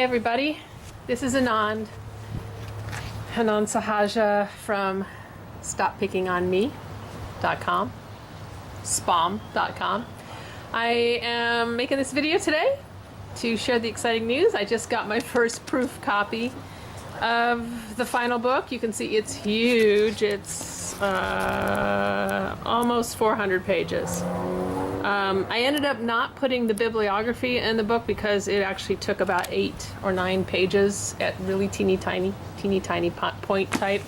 everybody, this is Anand Sahaja from StopPickingOnMe.com, SPOM.com. I am making this video today to share the exciting news. I just got my first proof copy of the final book. You can see it's huge. It's almost 400 pages. I ended up not putting the bibliography in the book because it actually took about 8 or 9 pages at really teeny tiny point type.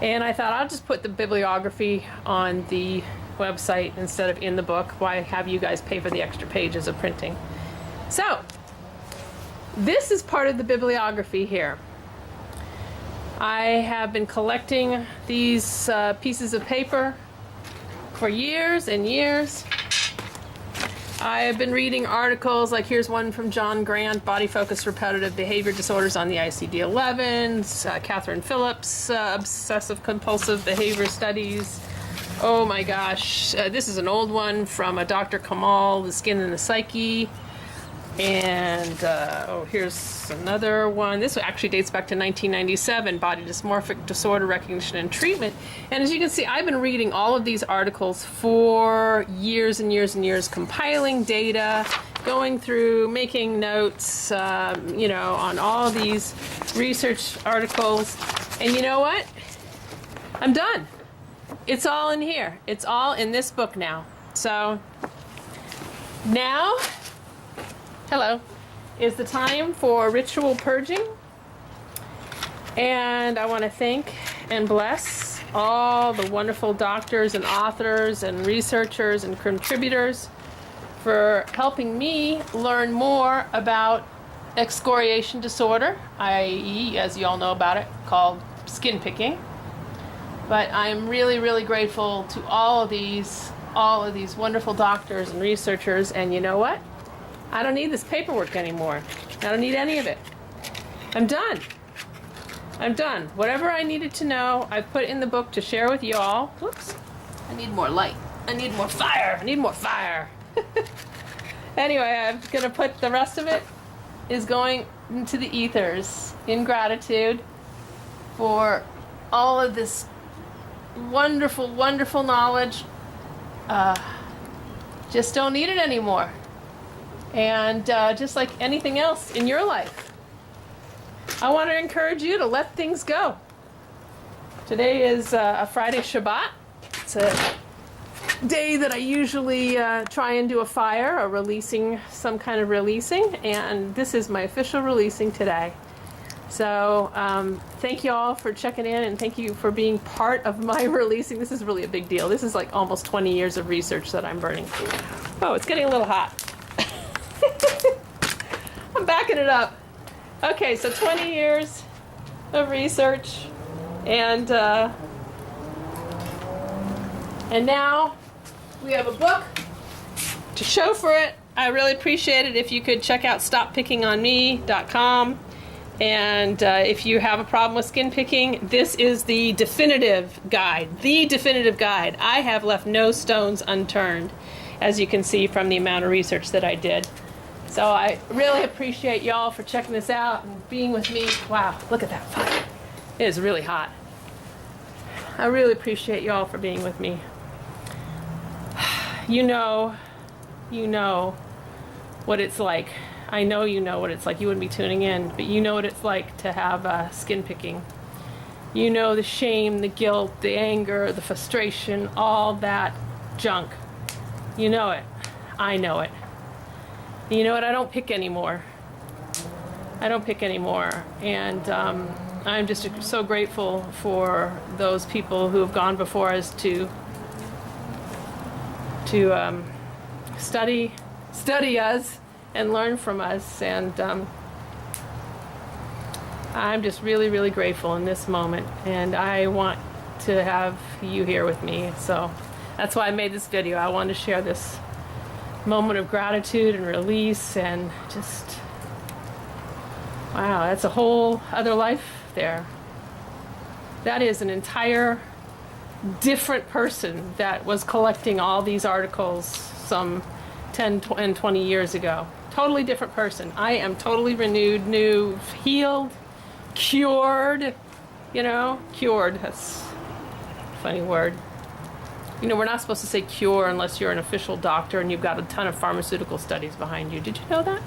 And I thought I'll just put the bibliography on the website instead of in the book. Why have you guys pay for the extra pages of printing? So, this is part of the bibliography here. I have been collecting these pieces of paper for years and years. I have been reading articles, like here's one from John Grant, Body Focused Repetitive Behavior Disorders on the ICD-11s, Catherine Phillips, Obsessive Compulsive Behavior Studies. Oh my gosh, this is an old one from Dr. Kamal, The Skin and the Psyche. And here's another one. This actually dates back to 1997, Body Dysmorphic Disorder Recognition and Treatment. And as you can see, I've been reading all of these articles for years and years and years, compiling data, going through, making notes, on all these research articles. And you know what? I'm done. It's all in here. It's all in this book now. So now, hello, is the time for ritual purging. And I want to thank and bless all the wonderful doctors and authors and researchers and contributors for helping me learn more about excoriation disorder, i.e., as you all know about it, called skin picking. But I'm really, really grateful to all of these wonderful doctors and researchers. And you know what? I don't need this paperwork anymore. I don't need any of it. I'm done. I'm done. Whatever I needed to know, I put in the book to share with you all. Whoops. I need more light. I need more fire. I need more fire. Anyway, I'm going to put the rest of it is going into the ethers in gratitude for all of this wonderful, wonderful knowledge. Just don't need it anymore. And just like anything else in your life, I want to encourage you to let things go. Today is a Friday Shabbat. It's a day that I usually try and do a fire or releasing, some kind of releasing, and this is my official releasing today. So thank you all for checking in, and thank you for being part of my releasing. This is really a big deal. This is like almost 20 years of research that I'm burning. Oh, it's getting a little hot. I'm backing it up. Okay, so 20 years of research, and now we have a book to show for it. I really appreciate it if you could check out StopPickingOnMe.com. And if you have a problem with skin picking, this is the definitive guide. The definitive guide. I have left no stones unturned, as you can see from the amount of research that I did. So I really appreciate y'all for checking this out and being with me. Wow, look at that fire. It is really hot. I really appreciate y'all for being with me. You know what it's like. I know you know what it's like. You wouldn't be tuning in, but you know what it's like to have skin picking. You know the shame, the guilt, the anger, the frustration, all that junk. You know it. I know it. And you know what? I don't pick anymore. I don't pick anymore. And I'm just so grateful for those people who have gone before us to study us and learn from us. And I'm just really, really grateful in this moment. And I want to have you here with me. So that's why I made this video. I wanted to share this moment of gratitude and release, and just, wow, that's a whole other life there. That is an entire different person that was collecting all these articles some 10 and 20 years ago. Totally different person. I am totally renewed, new, healed, cured, you know, cured. That's a funny word. You know, we're not supposed to say cure unless you're an official doctor and you've got a ton of pharmaceutical studies behind you. Did you know that?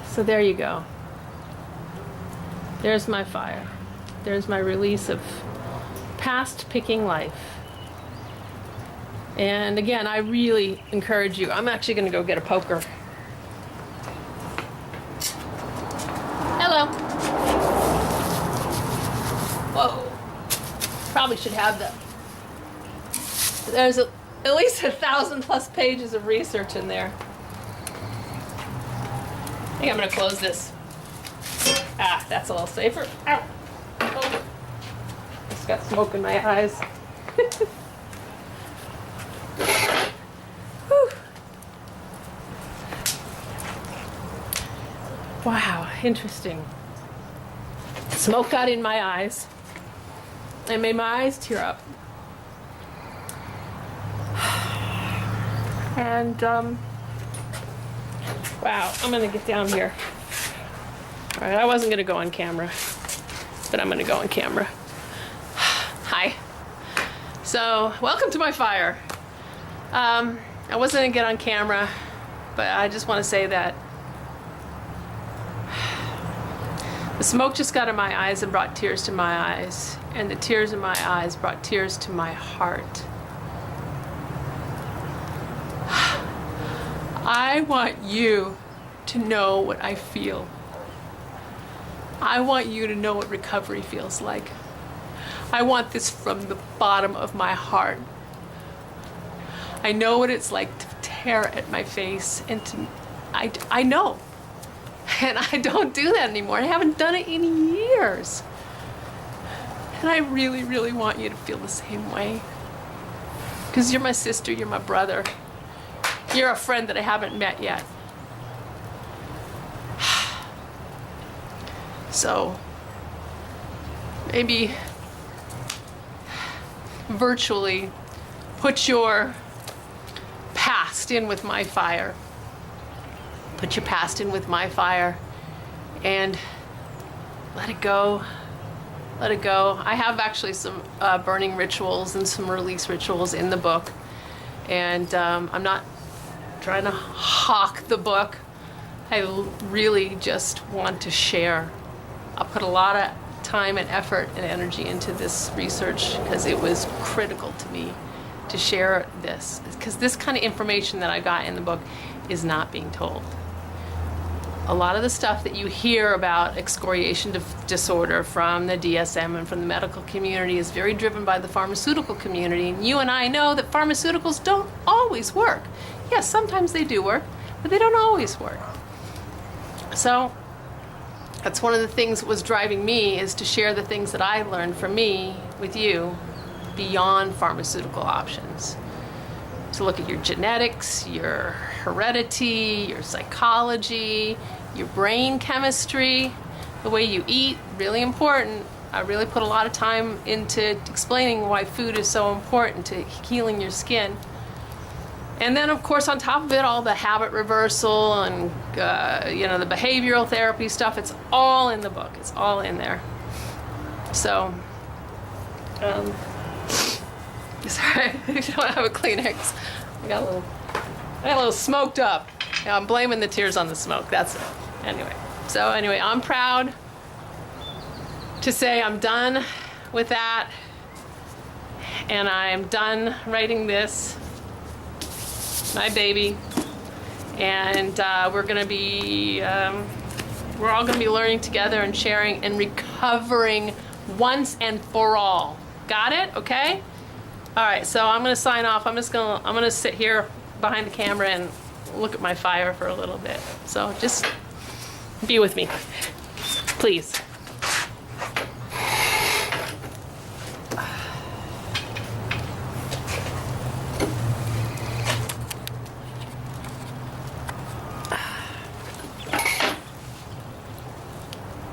So there you go. There's my fire. There's my release of past picking life. And again, I really encourage you. I'm actually going to go get a poker. Hello. Whoa. Probably should have them. There's at least 1,000+ pages of research in there. I think I'm going to close this. Ah, that's a little safer. Ow. Oh. Just got smoke in my eyes. Whew. Wow, interesting. Smoke got in my eyes and made my eyes tear up. And wow, I'm gonna get down here. All right, I wasn't gonna go on camera, but I'm gonna go on camera. Hi. So, welcome to my fire. I wasn't gonna get on camera, but I just want to say that the smoke just got in my eyes and brought tears to my eyes, and the tears in my eyes brought tears to my heart. I want you to know what I feel. I want you to know what recovery feels like. I want this from the bottom of my heart. I know what it's like to tear at my face, and I know. And I don't do that anymore. I haven't done it in years. And I really, really want you to feel the same way. Because you're my sister, you're my brother. You're a friend that I haven't met yet. So, maybe virtually put your past in with my fire. Put your past in with my fire and let it go. Let it go. I have actually some burning rituals and some release rituals in the book. And I'm not trying to hawk the book. I really just want to share. I put a lot of time and effort and energy into this research because it was critical to me to share this. Because this kind of information that I got in the book is not being told. A lot of the stuff that you hear about excoriation disorder from the DSM and from the medical community is very driven by the pharmaceutical community. And you and I know that pharmaceuticals don't always work. Yes, sometimes they do work, but they don't always work. So that's one of the things that was driving me, is to share the things that I learned from me with you beyond pharmaceutical options. To look at your genetics, your heredity, your psychology, your brain chemistry, the way you eat, really important. I really put a lot of time into explaining why food is so important to healing your skin. And then, of course, on top of it, all the habit reversal and, the behavioral therapy stuff, it's all in the book. It's all in there. So, sorry, I don't have a Kleenex. I got a little smoked up. Yeah, I'm blaming the tears on the smoke. That's it. Anyway, I'm proud to say I'm done with that, and I'm done writing this, my baby, and we're all gonna be learning together and sharing and recovering once and for all. Got it? Okay. All right. So I'm gonna sign off. I'm gonna sit here behind the camera and look at my fire for a little bit. So just be with me, please.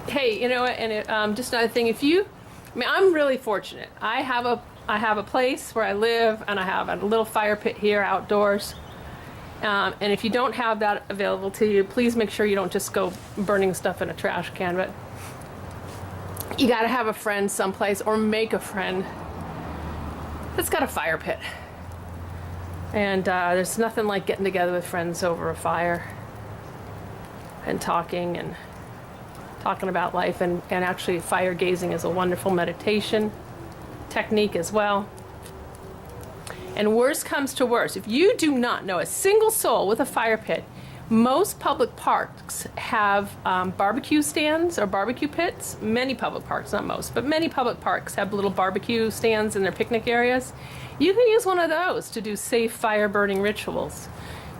Hey, you know what? And just another thing, I'm really fortunate. I have I have a place where I live, and I have a little fire pit here outdoors. And if you don't have that available to you, please make sure you don't just go burning stuff in a trash can, but you gotta have a friend someplace, or make a friend that's got a fire pit. And there's nothing like getting together with friends over a fire and talking about life, and actually fire gazing is a wonderful meditation technique as well. And worst comes to worst, if you do not know a single soul with a fire pit, most public parks have barbecue stands or barbecue pits. Many public parks, not most, but many public parks have little barbecue stands in their picnic areas. You can use one of those to do safe fire burning rituals.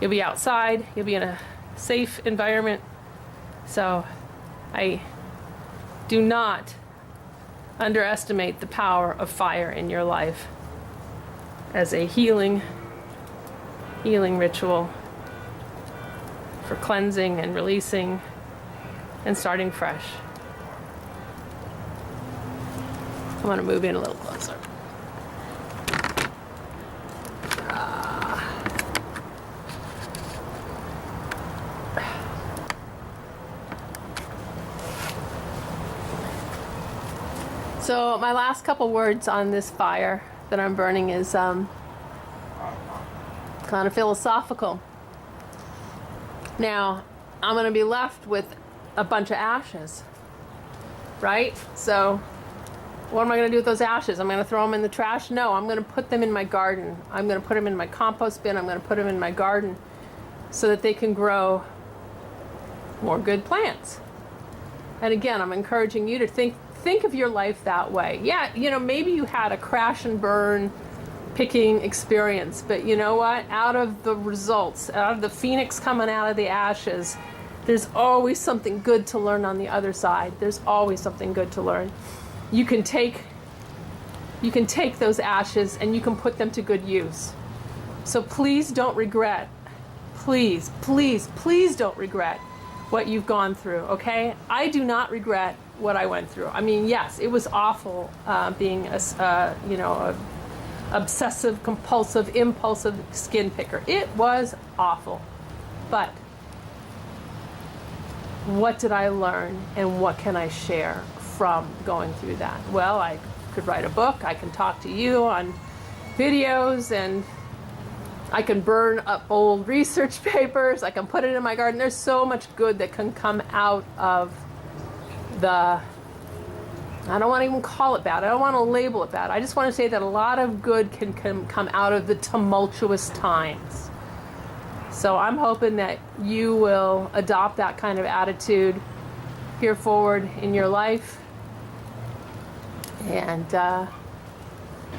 You'll be outside, you'll be in a safe environment. So I do not underestimate the power of fire in your life as a healing ritual for cleansing and releasing and starting fresh. I'm going to move in a little closer. So my last couple words on this fire that I'm burning is kind of philosophical. Now, I'm going to be left with a bunch of ashes, right? So what am I going to do with those ashes? I'm going to throw them in the trash? No, I'm going to put them in my garden. I'm going to put them in my compost bin. I'm going to put them in my garden so that they can grow more good plants. And again, I'm encouraging you to think of your life that way. Yeah, you know, maybe you had a crash and burn picking experience, but you know what? Out of the results, out of the phoenix coming out of the ashes, there's always something good to learn on the other side. There's always something good to learn. You can take those ashes and you can put them to good use. So please don't regret. Please, please, please don't regret what you've gone through, okay? I do not regret what I went through. I mean, yes, it was awful being a obsessive, compulsive, impulsive skin picker. It was awful. But what did I learn, and what can I share from going through that? Well, I could write a book. I can talk to you on videos, and I can burn up old research papers. I can put it in my garden. There's so much good that can come out of I don't want to even call it bad. I don't want to label it bad. I just want to say that a lot of good can come out of the tumultuous times. So I'm hoping that you will adopt that kind of attitude here forward in your life. And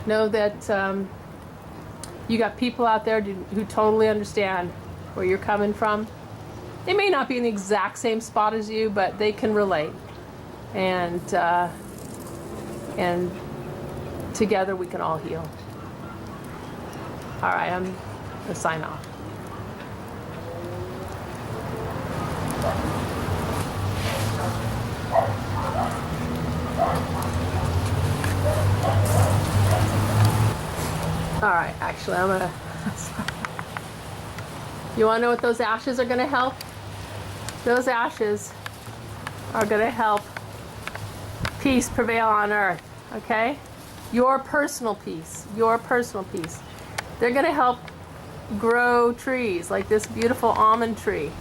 know that you got people out there who totally understand where you're coming from. They may not be in the exact same spot as you, but they can relate. And together we can all heal. All right, I'm going to sign off. All right, actually, I'm going to... You want to know what those ashes are going to help? Those ashes are going to help peace prevail on earth, okay? Your personal peace, your personal peace. They're going to help grow trees like this beautiful almond tree.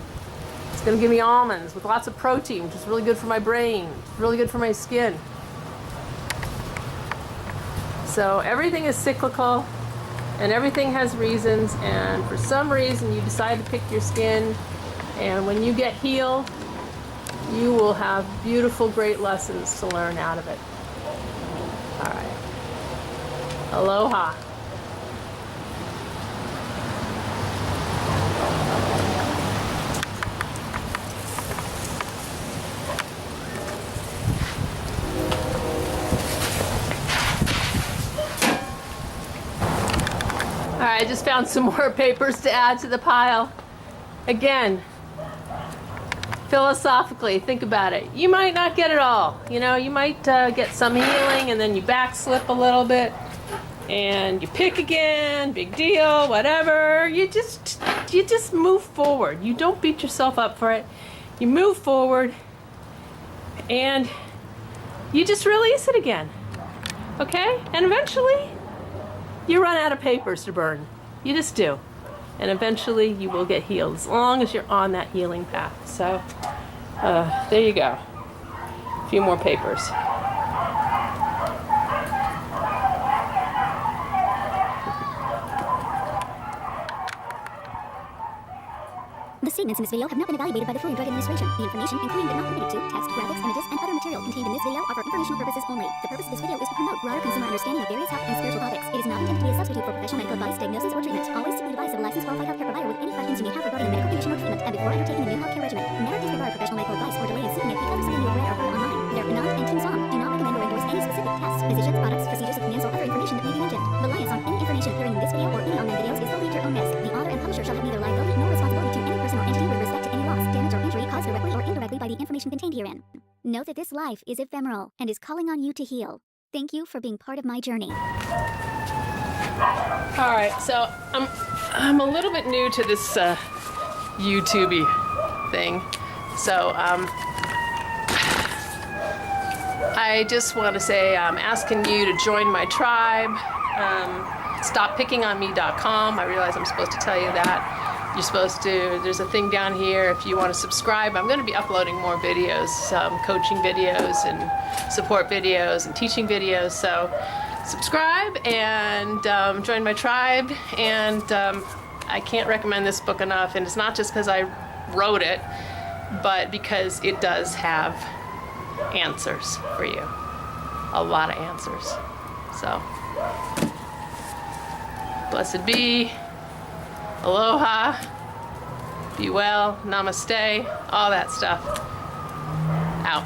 It's going to give me almonds with lots of protein, which is really good for my brain, really good for my skin. So everything is cyclical and everything has reasons, and for some reason you decide to pick your skin, and when you get healed, you will have beautiful, great lessons to learn out of it. All right. Aloha. All right, I just found some more papers to add to the pile. Again, philosophically, think about it. You might not get it all. You know, you might get some healing and then you backslip a little bit. and you pick again, big deal, whatever. You just move forward. You don't beat yourself up for it. You move forward and you just release it again. Okay? And eventually you run out of papers to burn. You just do. And eventually you will get healed as long as you're on that healing path. So there you go. A few more papers. The statements in this video have not been evaluated by the Food and Drug Administration. The information, including but not limited to text, graphics, images, and other material contained in this video are for informational purposes only. The purpose of this video is to promote broader consumer understanding of various health and spiritual topics. It is not intended to be a substitute for professional medical advice, diagnosis, or treatment. Always seek the advice of a licensed qualified healthcare provider with any questions you may have regarding a medical condition or treatment and before undertaking a new healthcare regimen. Never disregard professional medical advice or delay in seeking it because of something you have read or heard online. Anand and Team SPOM do not recommend or endorse any specific tests, physicians, products, procedures, opinions, or other information that may be mentioned. Reliance on any information appearing in this video or any online videos is solely at your own risk. The author and publisher shall have neither liability nor responsibility to any person or entity with respect to any loss, damage, or injury caused directly or indirectly by the information contained herein. Note that this life is ephemeral and is calling on you to heal. Thank you for being part of my journey. All right, so I'm a little bit new to this YouTube thing, so I just want to say I'm asking you to join my tribe. StopPickingOnMe.com. I realize I'm supposed to tell you that. You're supposed to, there's a thing down here if you want to subscribe. I'm going to be uploading more videos, coaching videos and support videos and teaching videos. So subscribe and join my tribe. And I can't recommend this book enough. And it's not just because I wrote it, but because it does have answers for you. A lot of answers. So, blessed be. Aloha, be well, namaste, all that stuff. Out.